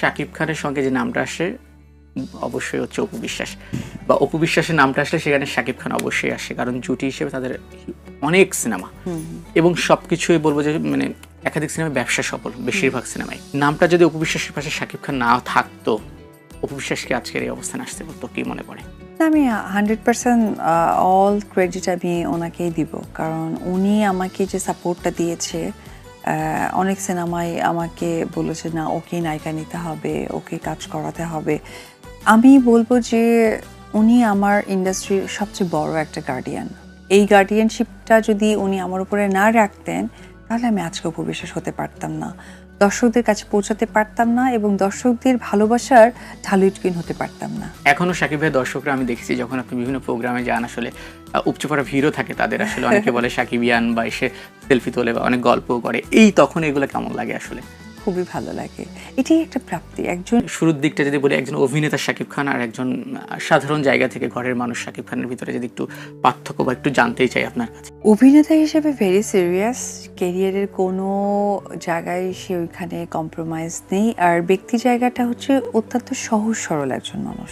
শাকিব খানের সঙ্গে যে নামটা আসে অবশ্যই হচ্ছে অপু বিশ্বাস, বা অপু বিশ্বাসের নামটা আসলে সেখানে শাকিব খান অবশ্যই আসে, কারণ জুটি হিসেবে তাদের অনেক সিনেমা এবং সবকিছুই বলবো যে মানে একাধিক সিনেমা ব্যবসা সফল বেশিরভাগ সিনেমায়। নামটা যদি অপু বিশ্বাসের পাশে শাকিব খান না থাকতো, অপু বিশ্বাসকে আজকের এই অবস্থানে আসতে পারতো কি মনে পড়ে? আমি 100% অল ক্রেডিট আমি ওনাকেই দিব, কারণ উনি আমাকে যে সাপোর্টটা দিয়েছে, অনেক সিনেমায় আমাকে বলেছে না ওকে নায়িকা নিতে হবে, ওকে কাজ করাতে হবে। আমি বলবো যে উনি আমার ইন্ডাস্ট্রির সবচেয়ে বড় একটা গার্ডিয়ান। এই গার্ডিয়ানশিপটা যদি উনি আমার উপরে না রাখতেন, তাহলে আমি আজকে অপু বিশ্বাস হতে পারতাম না, দর্শকদের কাছে পৌঁছাতে পারতাম না, এবং দর্শকদের ভালোবাসার ঢালুই টুকিন হতে পারতাম না। এখনো শাকিব ভাইয়ের দর্শকরা আমি দেখেছি যখন আপনি বিভিন্ন প্রোগ্রামে যান, আসলে উপচে পড়া ভিড়ও থাকে তাদের, আসলে অনেকে বলে শাকিবিয়ান বা এসে সেলফি তোলে বা অনেক গল্প করে, এই তখন এগুলো কেমন লাগে আসলে? খুবই ভালো লাগে, এটাই একটা প্রাপ্তি। একজন শুরুর দিকটা যদি বলি, একজন অভিনেতা শাকিব খান আর একজন সাধারণ জায়গা থেকে ঘরের মানুষ শাকিব খানের ভিতরে যদি একটু পার্থক্য বা একটু জানতেই চাই আপনার কাছে। অভিনেতা হিসেবে ভেরি সিরিয়াস, কেরিয়ারের কোনো জায়গায় সে ওইখানে কম্প্রোমাইজ নেই। আর ব্যক্তি জায়গাটা হচ্ছে অত্যন্ত সহজ সরল একজন মানুষ।